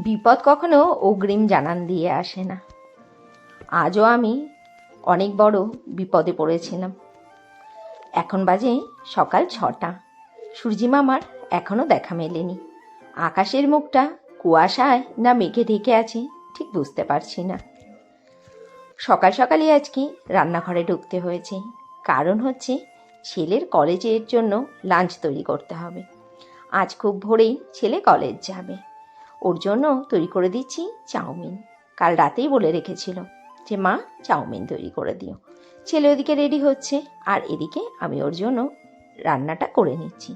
বিপদ কখনো অগ্রিম জানান দিয়ে আসে না। আজও আমি অনেক বড় বিপদে পড়েছিলাম। এখন বাজে সকাল 6টা। সূর্যি মামার এখনও দেখা মেলেনি। আকাশের মুখটা কুয়াশায় না মেঘে ঢেকে আছে ঠিক বুঝতে পারছি না। সকাল সকালই আজকে রান্নাঘরে ঢুকতে হয়েছে, কারণ হচ্ছে ছেলের কলেজের জন্য লাঞ্চ তৈরি করতে হবে। আজ খুব ভোরেই ছেলে কলেজ যাবে, ওর জন্য তৈরি করে দিচ্ছি চাউমিন। কাল রাতেই বলে রেখেছিল যে মা চাউমিন তৈরি করে দিও। ছেলে ওদিকে রেডি হচ্ছে আর এদিকে আমি ওর জন্য রান্নাটা করে নিচ্ছি।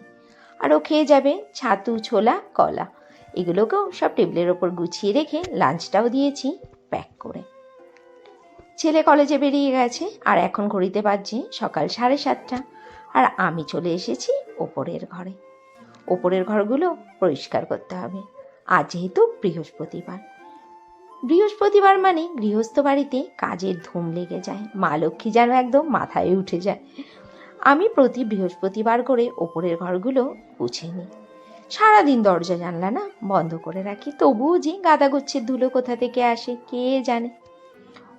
আর ও খেয়ে যাবে ছাতু, ছোলা, কলা, এগুলোকেও সব টেবিলের ওপর গুছিয়ে রেখে লাঞ্চটাও দিয়েছি প্যাক করে। ছেলে কলেজে বেরিয়ে গেছে আর এখন ঘড়িতে বাজছে সকাল 7:30। আর আমি চলে এসেছি ওপরের ঘরে। ওপরের ঘরগুলো পরিষ্কার করতে হবে। আজ যেহেতু বৃহস্পতিবার মানে গৃহস্থ বাড়িতে কাজের ধুম লেগে যায়। মা লক্ষ্মী যেন একদম মাথায় উঠে যায়। আমি প্রতি বৃহস্পতিবার করে ওপরের ঘরগুলো মুছে নিই। সারাদিন দরজা জানলা না বন্ধ করে রাখি, তবুও যে গাদাগুচ্ছের ধুলো কোথা থেকে আসে কে জানে।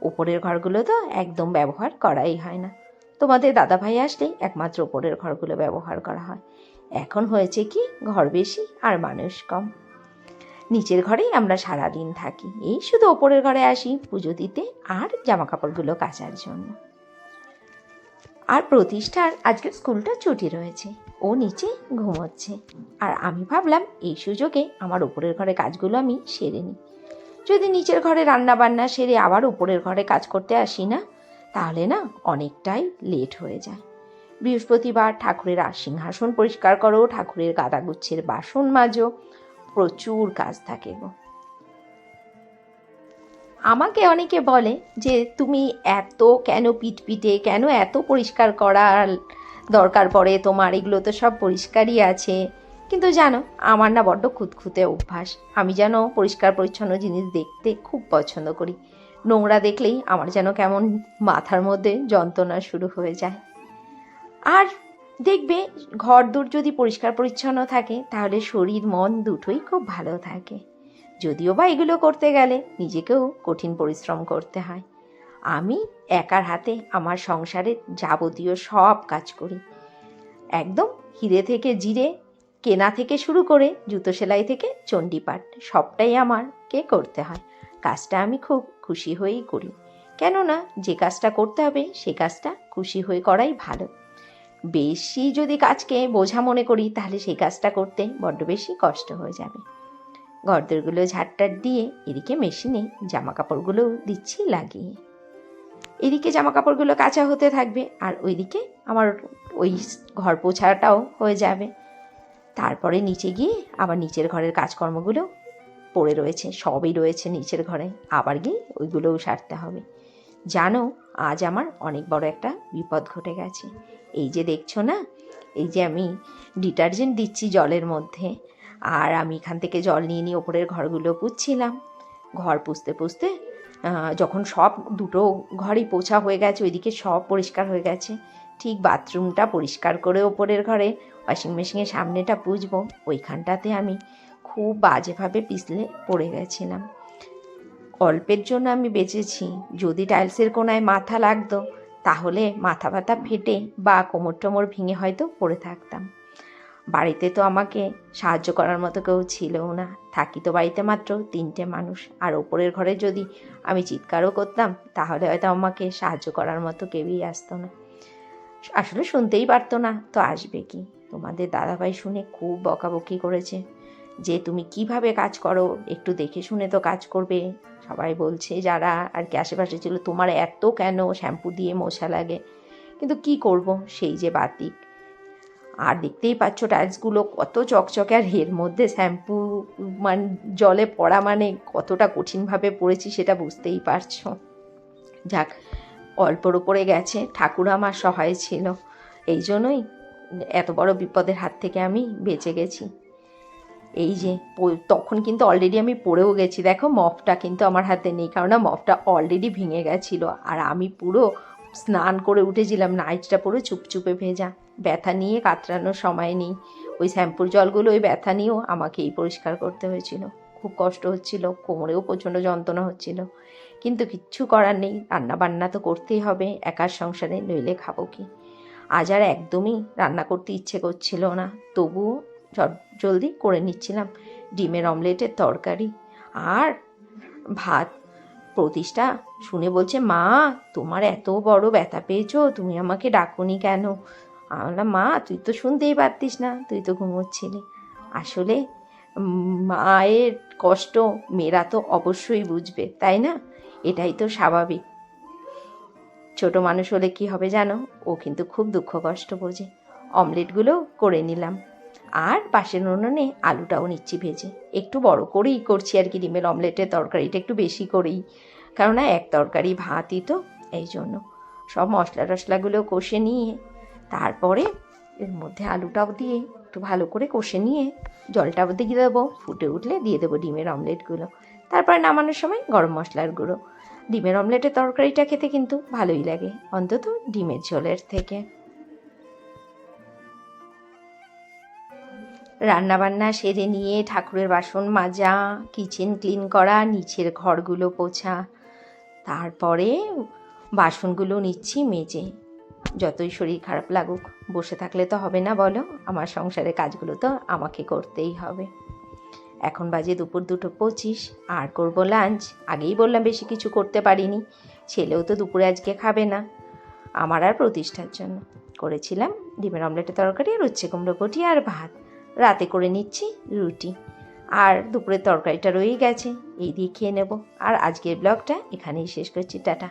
ওপরের ঘরগুলো তো একদম ব্যবহার করাই হয় না। তোমাদের দাদাভাই আসলেই একমাত্র ওপরের ঘরগুলো ব্যবহার করা হয়। এখন হয়েছে কি, ঘর বেশি আর মানুষ কম। নিচের ঘরেই আমরা সারাদিন থাকি। এই শুধু ওপরের ঘরে আসি পুজো দিতে আর জামা কাপড়গুলো কাচার জন্য। আর প্রতিষ্ঠার আজকে স্কুলটা ছুটি রয়েছে, ও নিচে ঘুমোচ্ছে। আর আমি ভাবলাম এই সুযোগে আমার ওপরের ঘরে কাজগুলো আমি সেরে নিই। যদি নিচের ঘরে রান্না বান্না সেরে আবার উপরের ঘরে কাজ করতে আসি না, তাহলে না অনেকটাই লেট হয়ে যায়। বৃহস্পতিবার ঠাকুরের সিংহাসন পরিষ্কার করো, ঠাকুরের গাদাগুচ্ছের বাসন মাজো, প্রচুর কাজ থাকে গো। আমাকে অনেকে বলে যে তুমি এত কেন পিটপিটে, কেন এত পরিষ্কার করার দরকার পড়ে তোমার, এগুলো তো সব পরিষ্কারই আছে। কিন্তু জানো, আমার না বড্ড খুঁতখুঁতে অভ্যাস। আমি যেন পরিষ্কার পরিচ্ছন্ন জিনিস দেখতে খুব পছন্দ করি। নোংরা দেখলেই আমার যেন কেমন মাথার মধ্যে যন্ত্রণা শুরু হয়ে যায়। আর দেখবে ঘর দূর যদি পরিষ্কার পরিচ্ছন্ন থাকে তাহলে শরীর মন দুটোই খুব ভালো থাকে। যদিও বা এগুলো করতে গেলে নিজেকেও কঠিন পরিশ্রম করতে হয়। আমি একার হাতে আমার সংসারের যাবতীয় সব কাজ করি। একদম হিরে থেকে জিরে কেনা থেকে শুরু করে জুতো সেলাই থেকে চণ্ডীপাঠ সবটাই আমাকে করতে হয়। কাজটা আমি খুব খুশি হয়েই করি, কেননা যে কাজটা করতে হবে সে কাজটা খুশি হয়ে করাই ভালো। বেশি যদি কাজকে বোঝা মনে করি তাহলে সেই কাজটা করতে বড্ড বেশি কষ্ট হয়ে যাবে। ঘরদোরগুলো ঝাড়টার দিয়ে এদিকে মেশিনে জামা কাপড়গুলো দিচ্ছি লাগিয়ে। এদিকে জামা কাপড়গুলো কাঁচা হতে থাকবে আর ওইদিকে আমার ওই ঘর পোছাটাও হয়ে যাবে। তারপরে নিচে গিয়ে আবার নিচের ঘরের কাজকর্মগুলো পড়ে রয়েছে, সবই রয়েছে নিচের ঘরে, আবার গিয়ে ওইগুলোও সারতে হবে। জানো, আজ আমার অনেক বড় একটা বিপদ ঘটে গেছে। এই যে দেখছো না, এই যে আমি ডিটারজেন্ট দিচ্ছি জলের মধ্যে, আর আমি এখান থেকে জল নিয়ে নিয়ে ওপরের ঘরগুলো পুছছিলাম। ঘর পুছতে পুছতে যখন সব দুটো ঘরই পোছা হয়ে গেছে, ওইদিকে সব পরিষ্কার হয়ে গেছে, ঠিক বাথরুমটা পরিষ্কার করে ওপরের ঘরে ওয়াশিং মেশিনের সামনেটা পুছবো, ওইখানটাতে আমি খুব বাজেভাবে পিছলে পড়ে গেছিলাম। অল্পের জন্য আমি বেঁচেছি। যদি টাইলসের কোনায় মাথা লাগতো তাহলে মাথা ব্যথা ফেটে বা কোমর টোমর ভেঙে হয়তো পড়ে থাকতাম। বাড়িতে তো আমাকে সাহায্য করার মতো কেউ ছিলও না। থাকি তো বাড়িতে মাত্র 3টে মানুষ, আর ওপরের ঘরে যদি আমি চিৎকারও করতাম তাহলে হয়তো আমাকে সাহায্য করার মতো কেউই আসতো না। আসলে শুনতেই পারতো না, তো আসবে কি। তোমাদের দাদাভাই শুনে খুব বকাবকি করেছে যে তুমি কিভাবে কাজ করো, একটু দেখে শুনে তো কাজ করবে। সবাই বলছে যারা আর কি আশেপাশে ছিল, তোমার এত কেন শ্যাম্পু দিয়ে মোছা লাগে। কিন্তু কি করব, সেই যে বাতিক। আর দেখতেই পাচ্ছ টাইলসগুলো কত চকচকে, আর এর মধ্যে শ্যাম্পু মানে জলে পড়া মানে কতটা কঠিনভাবে পড়েছি সেটা বুঝতেই পারছো। যাক, অল্পর উপরে গেছে, ঠাকুর আমার সহায় ছিল, এই জন্যই এত বড় বিপদের হাত থেকে আমি বেঁচে গেছি। এই যে তখন কিন্তু অলরেডি আমি পড়েও গেছি। দেখো মপটা কিন্তু আমার হাতে নেই, কারণ মপটা অলরেডি ভেঙে গেছিলো। আর আমি পুরো স্নান করে উঠেছিলাম, নাইটটা পুরো চুপচুপে ভেজা। ব্যথা নিয়ে কাতরানোর সময় নেই। ওই শ্যাম্পুর জলগুলো ওই ব্যথা নিয়েও আমাকেই পরিষ্কার করতে হয়েছিল। খুব কষ্ট হচ্ছিল, কোমরেও প্রচণ্ড যন্ত্রণা হচ্ছিল, কিন্তু কিচ্ছু করার নেই, রান্না বান্না তো করতেই হবে একার সংসারে, নইলে খাবো কি। আজ আর একদমই রান্না করতে ইচ্ছে করছিল না, তবুও জলদি করে নিচ্ছিলাম ডিমের অমলেটের তরকারি আর ভাত। প্রতিষ্ঠা শুনে বলছে, মা তোমার এত বড় ব্যথা পেয়েছো, তুমি আমাকে ডাকুনি কেন? আমি বললাম, মা তুই তো শুনতেই পারতিস না, তুই তো ঘুমোচ্ছিলি। আসলে মায়ের কষ্ট মেয়েরা তো অবশ্যই বুঝবে, তাই না? এটাই তো স্বাভাবিক। ছোট মানুষ হলে কি হবে জানো, ও কিন্তু খুব দুঃখ কষ্ট বোঝে। অমলেটগুলো করে নিলাম, আর পাশের উনুনে আলুটাও নিচ্ছি ভেজে, একটু বড় করেই করছি আর কি, ডিমের অমলেটের তরকারিটা একটু বেশি করেই, কেননা এক তরকারি ভাতই তো, এই জন্য। সব মশলা টশলাগুলো কষে নিয়ে তারপরে এর মধ্যে আলুটাও দিয়ে একটু ভালো করে কষে নিয়ে জলটাও দিয়ে দেবো, ফুটে উঠলে দিয়ে দেবো ডিমের অমলেটগুলো। তারপরে নামানোর সময় গরম মশলার গুঁড়ো। ডিমের অমলেটের তরকারিটা খেতে কিন্তু ভালোই লাগে, অন্তত ডিমের ঝোলের থেকে। রান্নাবান্না সেরে নিয়ে ঠাকুরের বাসন মাজা, কিচেন ক্লিন করা, নিচের ঘরগুলো পোছা, তারপরে বাসনগুলো নিচ্ছি মেজে। যতই শরীর খারাপ লাগুক, বসে থাকলে তো হবে না বলো, আমার সংসারের কাজগুলো তো আমাকে করতেই হবে। এখন বাজে দুপুর 2:25, আর করব লাঞ্চ। আগেই বললাম বেশি কিছু করতে পারিনি, ছেলেও তো দুপুরে আজকে খাবে না। আমার আর প্রতিষ্ঠার জন্য করেছিলাম ডিমের অমলেটের তরকারি আর উচ্ছে কুমড়ো বটি আর ভাত। রাতে করে নিচ্ছি রুটি, আর দুপুরের তরকারিটা রয়েই গেছে, এই দিয়ে খেয়ে নেব। আর আজকের ব্লগটা এখানেই শেষ করছি, টাটা।